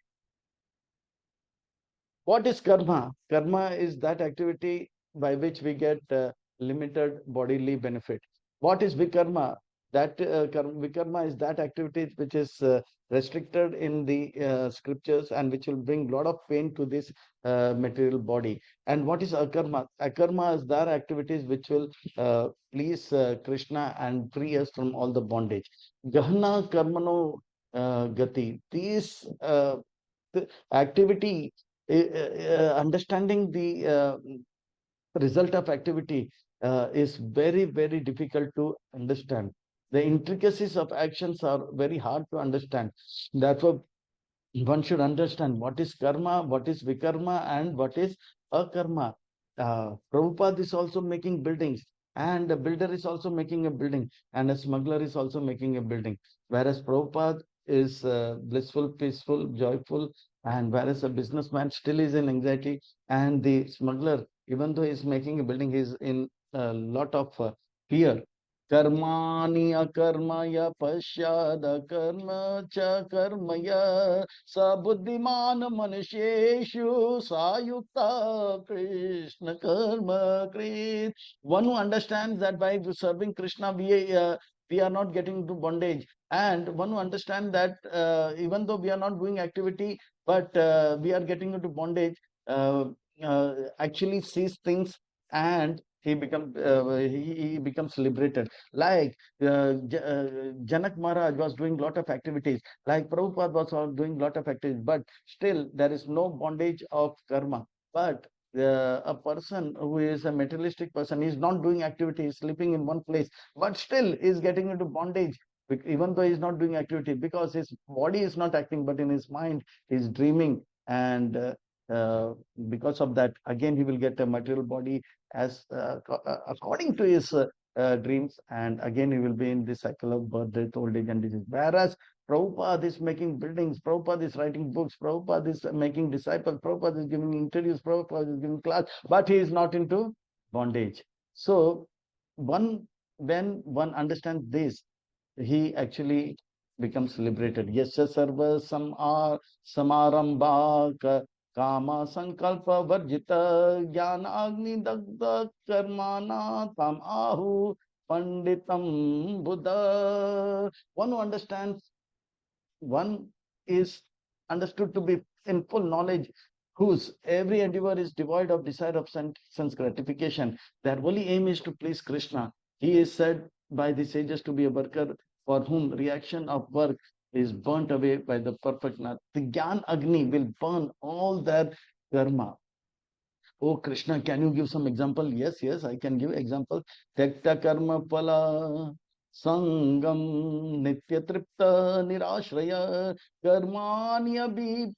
What is karma? Karma is that activity by which we get limited bodily benefit. What is vikarma? That vikarma is that activity which is restricted in the scriptures and which will bring a lot of pain to this material body. And what is akarma? Akarma is that activities which will please Krishna and free us from all the bondage. Gahana karmano gati. These activity, understanding the result of activity is very, very difficult to understand. The intricacies of actions are very hard to understand. Therefore, one should understand what is karma, what is vikarma, and what is akarma. Prabhupada is also making buildings, and a builder is also making a building, and a smuggler is also making a building. Whereas Prabhupada is blissful, peaceful, joyful, and whereas a businessman still is in anxiety, and the smuggler, even though he is making a building, he is in a lot of fear. कर्माणि अकर्मय पश्चाद कर्म च कर्मय स बुद्धिमान मनुष्येषु सायुक्ता Krishna karma krit. One who understands that by serving Krishna we are not getting into bondage, and one who understands that even though we are not doing activity but we are getting into bondage, uh, actually sees things, and he becomes liberated. Like Janak Maharaj was doing lot of activities, like Prabhupada was doing lot of activities, but still there is no bondage of karma. But a person who is a materialistic person is not doing activities, sleeping in one place, but still is getting into bondage, even though he is not doing activity, because his body is not acting, but in his mind he is dreaming, and uh, because of that, again he will get a material body as according to his dreams, and again he will be in the cycle of birth, death, old age, and disease. Whereas Prabhupada is making buildings, Prabhupada is writing books, Prabhupada is making disciples, Prabhupada is giving interviews, Prabhupada is giving class, but he is not into bondage. So one when one understands this, he actually becomes liberated. Yasya sarva samarambha kama sankalpa varjita jnana agni dagda karmana tam ahu panditam buddha. One who understands, one is understood to be in full knowledge, whose every endeavor is devoid of desire of sense gratification. Their only aim is to please Krishna. He is said by the sages to be a worker for whom reaction of work is burnt away by the perfect Nath. The Gyan Agni will burn all their karma. Oh Krishna, can you give some example? Yes, yes, I can give example. Tekta karma pala sangam nitya tripta nirashraya karmani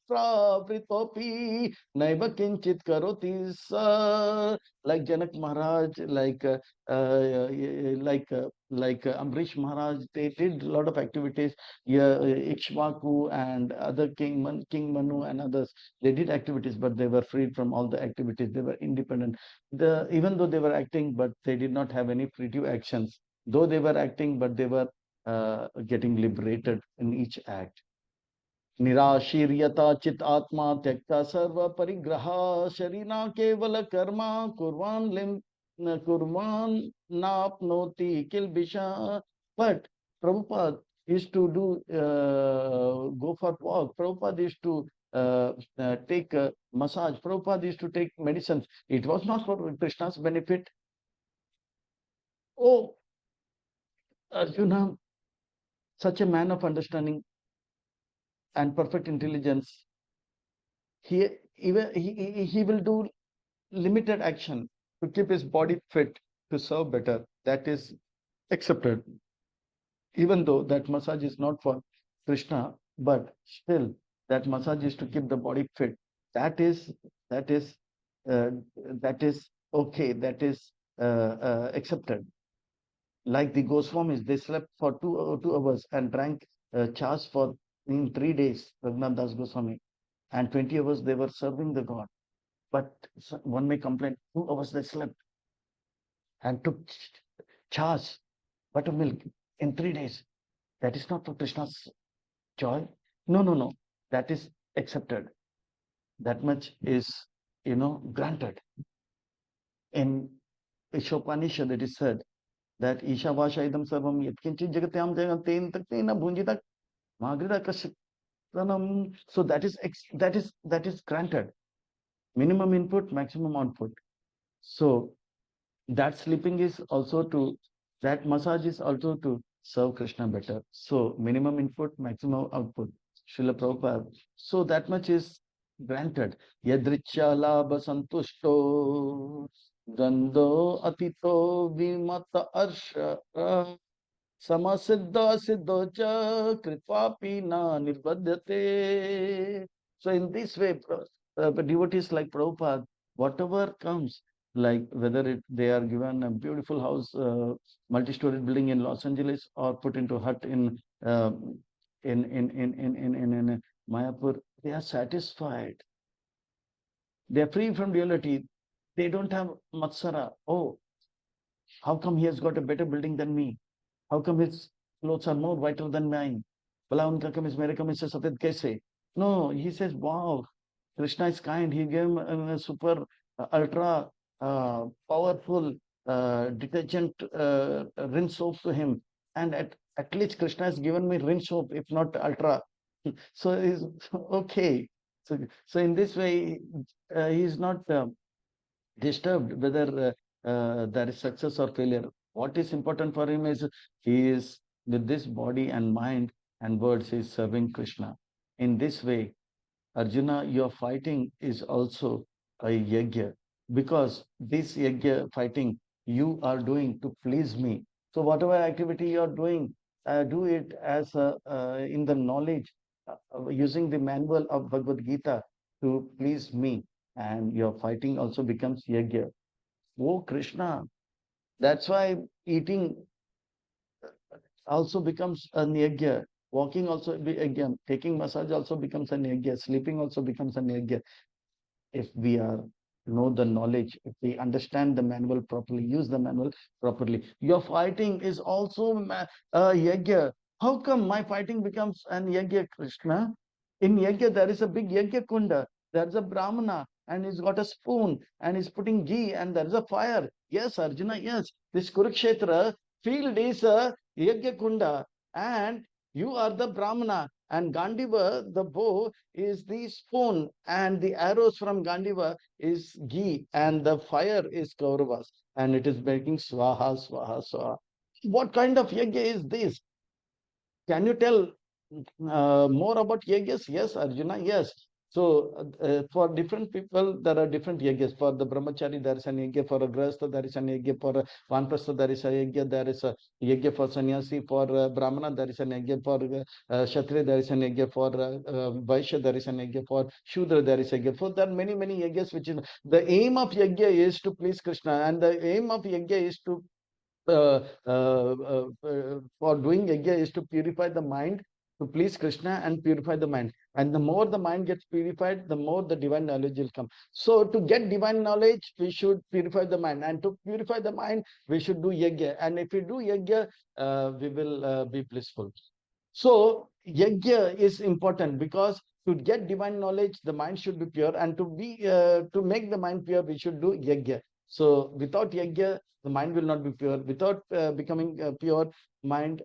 abhipravritopi naiva kinchit karoti sa. Like Janak Maharaj, Amrish Maharaj, they did a lot of activities. Yeah, Ikshvaku and other King Manu and others, they did activities, but they were freed from all the activities. They were independent. Even though they were acting, but they did not have any creative actions. Though they were acting, but they were getting liberated in each act. निराशीर्यता चित आत्मा त्यक्ता सर्व परिग्रह शरीना केवल कर्मा कुर्वान लिम कुर्वान नापनोति किल्बिषा. But Prabhupada used to do go for walk. Prabhupada used to take massage. Prabhupada used to take medicines. It was not for Krishna's benefit. Oh, Arjuna, such a man of understanding and perfect intelligence, he he will do limited action to keep his body fit to serve better. That is accepted, even though that massage is not for Krishna, but still that massage is to keep the body fit. That is that is uh, that is okay. That is accepted. Like the Goswamis, they slept for 2 hours and drank chas for in 3 days. Raghunath Das Goswami, and 20 hours they were serving the God. But one may complain, 2 hours they slept and took chas, buttermilk in 3 days. That is not for Krishna's joy. No, no, no. That is accepted. That much is, granted. In Ishopanishad, it is said that Isha Vasha idam sarvam yatkinchit jagatyam jagaten taktena bhunjita magrida kashitanam. So that is granted. Minimum input, maximum output. So that sleeping is also to, that massage is also to serve Krishna better. So minimum input, maximum output. Srila Prabhupada. So that much is granted. Yadricha labha santushto dando atito vimata arsha samasiddha siddhocha kripapi na nirbadhyate. So in this way, devotees like Prabhupada, whatever comes, like whether they are given a beautiful house, multi-story building in Los Angeles, or put into hut uh, in Mayapur, they are satisfied. They are free from duality. They don't have matsara. Oh, How come he has got a better building than me? How come his clothes are more whiter than mine? Bala unka kameez mere kameez se safed kaise? No, he says, wow, Krishna is kind. He gave him a super ultra powerful detergent rinse soap to him, and at least Krishna has given me rinse soap, if not ultra. So he's okay. So in this way, he is not disturbed whether there is success or failure. What is important for him is he is with this body and mind and words, he is serving Krishna. In this way, Arjuna, your fighting is also a yajna, because this yajna fighting you are doing to please me. So whatever activity you are doing, do it as in the knowledge, using the manual of Bhagavad Gita to please me, and your fighting also becomes yajna. Oh Krishna, that's why eating also becomes an yajna. Walking also be yajna. Taking massage also becomes an yajna. Sleeping also becomes an yajna. If we are know the knowledge, if we understand the manual properly, use the manual properly. Your fighting is also yajna. How come my fighting becomes an yajna, Krishna? In yajna, there is a big yajna kunda. There's a brahmana and he's got a spoon and he's putting ghee and there's a fire. Yes, Arjuna, yes. This Kurukshetra field is a yajna kunda, and you are the brahmana, and Gandiva, the bow, is the spoon, and the arrows from Gandiva is ghee, and the fire is Kauravas, and it is making swaha, swaha, swaha. What kind of yajna is this? Can you tell more about yajnas? Yes, Arjuna, yes. So, for different people, there are different yajnas. For the brahmachari, there is an yajna. For a grahastha, there is an yajna. For a vanprastha, there is a yajna. There is a yajna for sannyasi. For brahmana, there is an yajna. For kshatriya, there is an yajna. For vaishya, there is an yajna. For shudra, there is a yajna. For there are many, many yajnas, which is the aim of yajna is to please Krishna, and the aim of yajna is to for doing yajna is to purify the mind, to please Krishna and purify the mind. And the more the mind gets purified, the more the divine knowledge will come. So to get divine knowledge, we should purify the mind. And to purify the mind, we should do yajna. And if we do yajna, we will be blissful. So yajna is important, because to get divine knowledge, the mind should be pure, and to make the mind pure, we should do yajna. So without yajna, the mind will not be pure. Without becoming pure, mind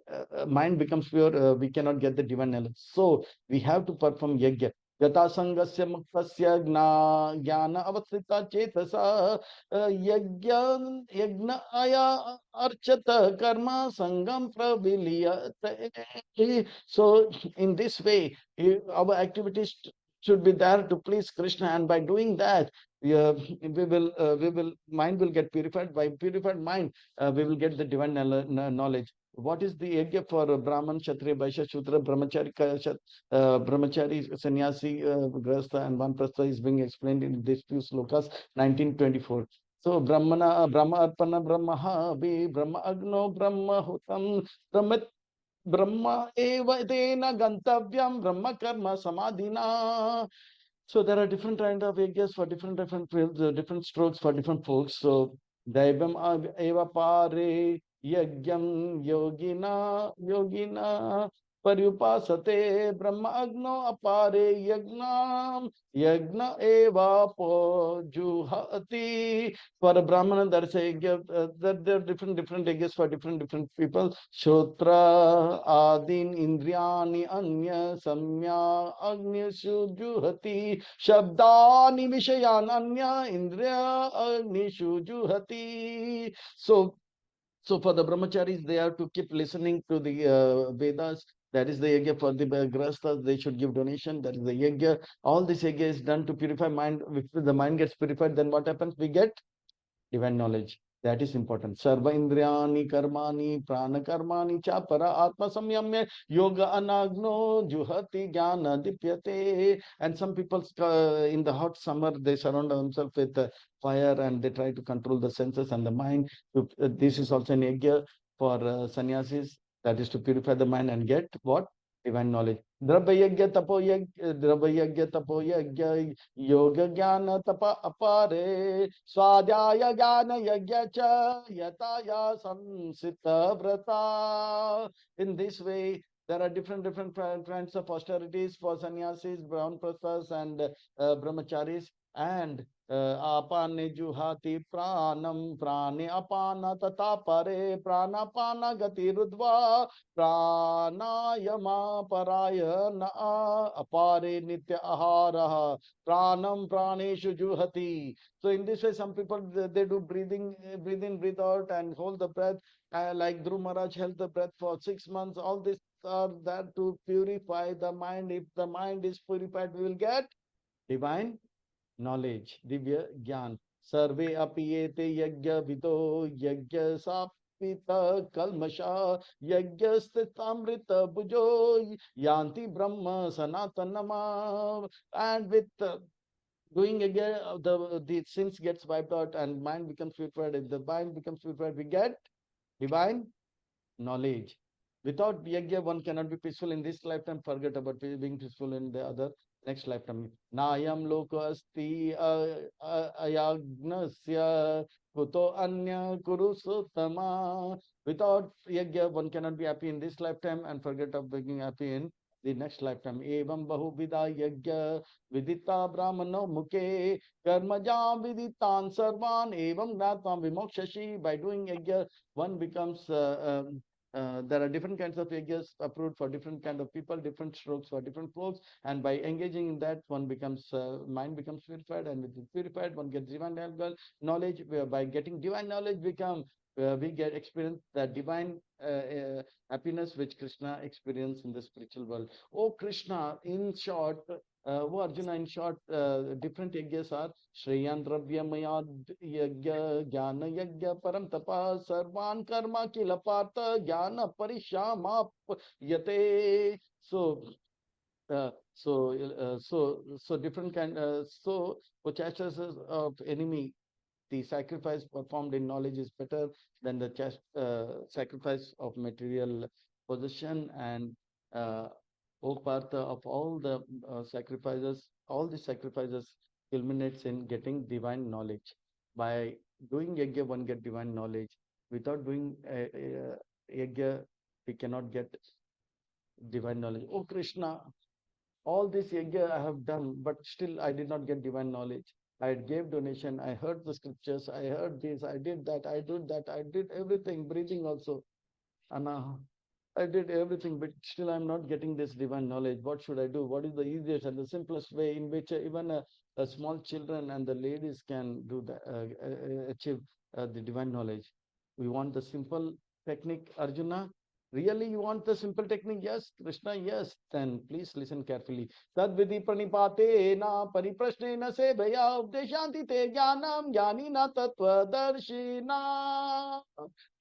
becomes pure. We cannot get the divine knowledge. So we have to perform yajna. Yata sangasya muktasya jnana avasrita chetasa yajna aya archata karma sangam praviliyate. So in this way, our activities should be there to please Krishna, and by doing that, we will mind will get purified. By purified mind, we will get the divine knowledge. What is the yajna for Brahman, Kshatriya, Vaishya, Shudra, Brahmachari, Sannyasi, Grahastha, and Vanprastha is being explained in these few slokas, 1924. So Brahma Arpana, Brahma Havi, Brahma Agno, Brahma Hutam, Brahma Brahma eva tena gantavyam Brahma karma samadhina. So there are different kind of yajnas for different fields, different strokes for different folks. So Daivam eva pare yagyam yogina Parupasate Brahma Agno Apare Yagna Eva Po Juhati. For a Brahmana, there is a there are different yajnas for different people. Shotra Adin Indriyani Anya Samya Agni Sujuhati Shabdani Vishayan Anya Indriya Agni Sujuhati. So for the brahmacharis, they have to keep listening to the Vedas. That is the yajna. For the grahasthas, they should give donation. That is the yajna. All this yajna is done to purify mind. If the mind gets purified, then what happens? We get divine knowledge. That is important. Sarva indriyani karmani prana karmani cha para atma samyamya yoga anagno juhati jnana dipyate. And some people in the hot summer, they surround themselves with fire, and they try to control the senses and the mind. This is also an yajna for sannyasis. That is to purify the mind and get what? divine knowledge. Dravya yagya tapo yagya yoga jnana tapa apare swadhyaya jnana yagya cha yataya samsita vrata. In this way, there are different kinds of austerities for sannyasis, brahmaprasthas, and brahmacharis. And apane juhati pranam prane apana tata pare prana pana gati rudva pranayama parayana apare nitya ahara pranam praneshu juhati. So in this way, some people they do breathing, breathe in, breathe out, and hold the breath. Like Dhruv Maharaj held the breath for 6 months. All this are that to purify the mind. If the mind is purified, we will get divine knowledge, divya gyan. Sarve apiyete yajna vito yajna sapita kalmasha yajna stitamrita bujo yanti brahma sanatanama. And with doing again, the sins gets wiped out and mind becomes purified. If the mind becomes purified, we get divine knowledge. Without yajna, one cannot be peaceful in this lifetime. Forget about being peaceful in the other next lifetime. Nayam loko asti ayagnasya kuto anya kuru sutama. Without yajna, one cannot be happy in this lifetime and forget of being happy in the next lifetime. Evam bahu vida yajna vidita brahmano mukhe karmajam viditan sarvan evam gnatam vimokshashi. By doing yajna, one becomes there are different kinds of yajnas approved for different kind of people, different strokes for different folks, and by engaging in that, one becomes mind becomes purified, and with it purified, one gets divine knowledge. By getting divine knowledge, we get experience that divine happiness which Krishna experienced in the spiritual world. Oh Krishna, in short, oh Arjuna, in short, different yajnas are Shreyan Dravyamaya Yajna Jnana Yajna Param Tapa Sarvan Karma Kilapata Jnana Parishama Yate. So different kind. For chastisers of enemy, the sacrifice performed in knowledge is better than the sacrifice of material possession. And uh, O Partha, of all the sacrifices culminates in getting divine knowledge. By doing yajna, one get divine knowledge. Without doing yajna, we cannot get divine knowledge. Oh Krishna, all this yajna I have done, but still I did not get divine knowledge. I gave donation, I heard the scriptures, I heard this, I did that, I did everything, breathing also. And I did everything, but still I'm not getting this divine knowledge. What should I do? What is the easiest and the simplest way in which even a small children and the ladies can do the, achieve the divine knowledge? We want the simple technique, Arjuna. Really, you want the simple technique? Yes, Krishna, yes. Then please listen carefully. Tadvidi pranipate na pariprashne na sevaya updeshanti te jnanam jnani na tattva darshina.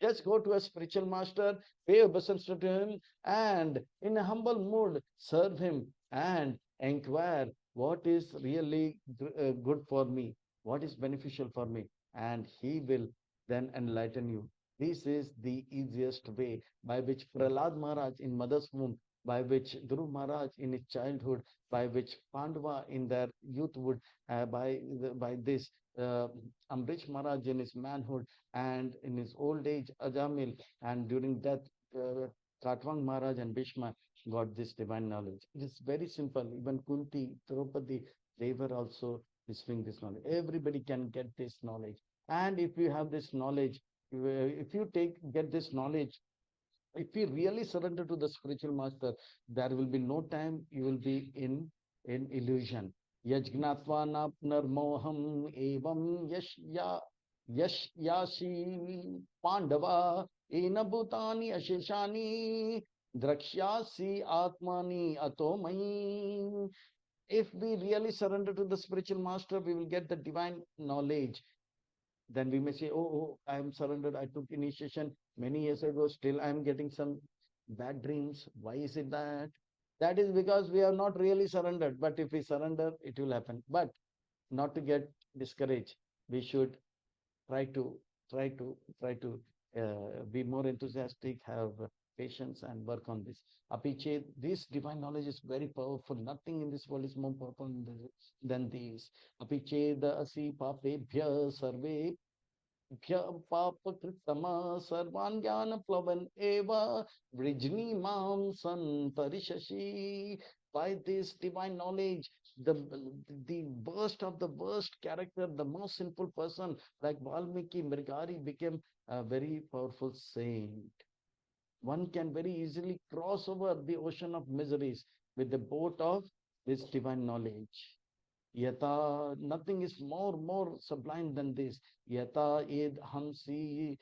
Just go to a spiritual master, pay obeisance to him, and in a humble mood, serve him and inquire what is really good for me, what is beneficial for me, and he will then enlighten you. This is the easiest way by which Prahlad Maharaj in mother's womb, by which Dhruv Maharaj in his childhood, by which Pandava in their youthhood, by this Amrish Maharaj in his manhood, and in his old age, Ajamil, and during death, Katwang Maharaj and Bhishma got this divine knowledge. It is very simple. Even Kunti, Draupadi, they were also receiving this knowledge. Everybody can get this knowledge. And if you have this knowledge, if you get this knowledge, if you really surrender to the spiritual master, there will be no time you will be in illusion. Yajgnatva napnarmoham evam yashi pandava ena bhutani asheshani drakshyasi atmani atomai. If we really surrender to the spiritual master, we will get the divine knowledge. Then we may say, oh, I am surrendered. I took initiation many years ago. Still, I am getting some bad dreams. Why is it that? That is because we are not really surrendered. But if we surrender, it will happen. But not to get discouraged, we should try to try to be more enthusiastic, have patience and work on this. Apiche, this divine knowledge is very powerful. Nothing in this world is more powerful than these. Apiche the asi papebhya sarve पापकृतमा सर्वान् ज्ञानप्लवन eva vrijnimam santarishashi. By this divine knowledge, the worst of the worst character, the most sinful person, like Valmiki Mrigari, became a very powerful saint. One can very easily cross over the ocean of miseries with the boat of this divine knowledge. Yata, nothing is more sublime than this. Yata ed hamsi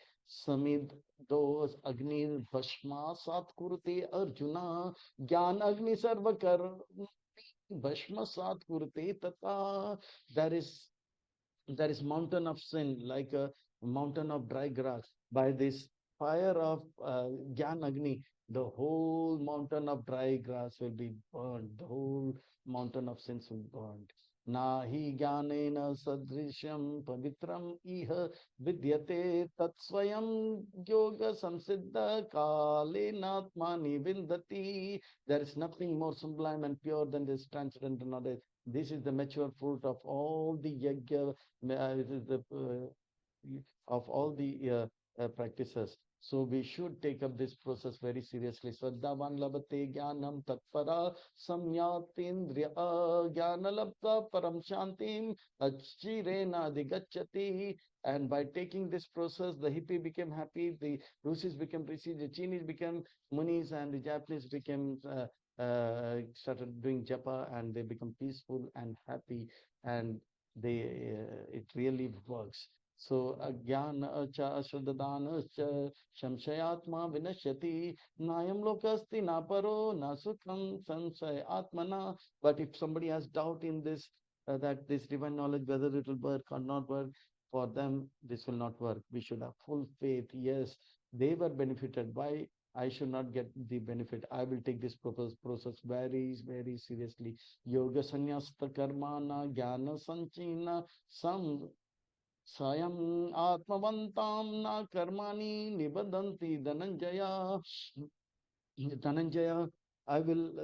samid dos agni bhashma sat kurte arjuna gyan agni sarvakar bhashma sat kurte tata. There is there is mountain of sin like a mountain of dry grass. By this fire of Gyan Agni, the whole mountain of dry grass will be burned. The whole mountain of sins will be burned. Nahi jnanena sadrishyam pavitram iha vidyate tatsvayam yoga samsiddha kalenatmani vindati. There is nothing more sublime and pure than this transcendental knowledge. This is the mature fruit of all the yajna, it is the of all the practices. So we should take up this process very seriously. Swadhavan labate jnanam tatpara samyatindriya jnana labda param shantim achirena digachati. And by taking this process, the hippie became happy, the Rusis became rishis, the Chinese became munis, and the Japanese became started doing japa, and they become peaceful and happy, and they it really works. So agyana cha ashradana cha shamshayatma vinashyati nayam lokasti na paro na sukham samshay atmana. But if somebody has doubt in this, that this divine knowledge, whether it will work or not work, for them this will not work. We should have full faith. Yes, they were benefited. Why I should not get the benefit? I will take this process very seriously. Yoga sannyasta karmana jnana sanchina sam Sayam Atmavantam na karmani nibadanti Dhananjaya. Dhananjaya,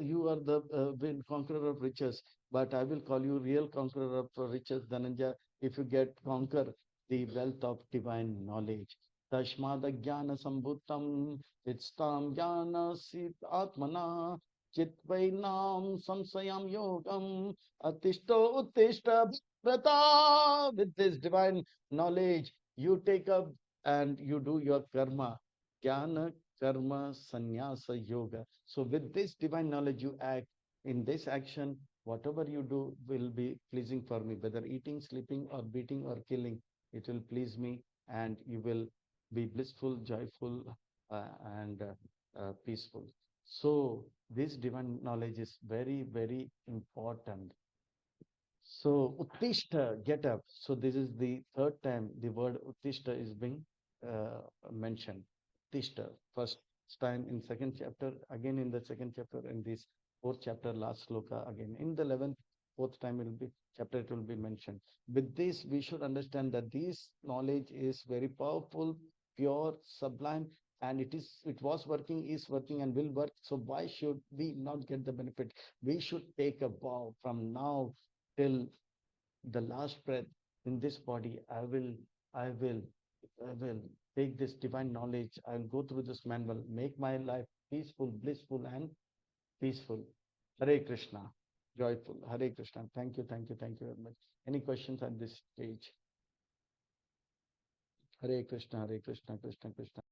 you are the conqueror of riches, but I will call you real conqueror of riches, Dhananjaya, if you get conquer the wealth of divine knowledge. Tashmada jnana sambhutam vitstam jnana sit atmana chitvainam samsayam yogam atishto uttishta prata. With this divine knowledge, you take up and you do your karma. Jnana karma sannyasa yoga. So with this divine knowledge you act. In this action, whatever you do will be pleasing for me, whether eating, sleeping, or beating, or killing, it will please me, and you will be blissful, joyful, and peaceful. So this divine knowledge is very important. So Uttishta, get up. So this is the third time the word Uttishta is being mentioned. Uttishta, first time in second chapter, again in the second chapter, in this fourth chapter, last sloka, again in the 11th, fourth time it will be chapter, it will be mentioned. With this, we should understand that this knowledge is very powerful, pure, sublime, and it was working, is working, and will work. So why should we not get the benefit? We should take a vow from now till the last breath in this body. I will, I will take this divine knowledge. I'll go through this manual, make my life peaceful, blissful, and peaceful. Hare Krishna, joyful. Hare Krishna. Thank you very much. Any questions at this stage? Hare Krishna, Krishna Krishna.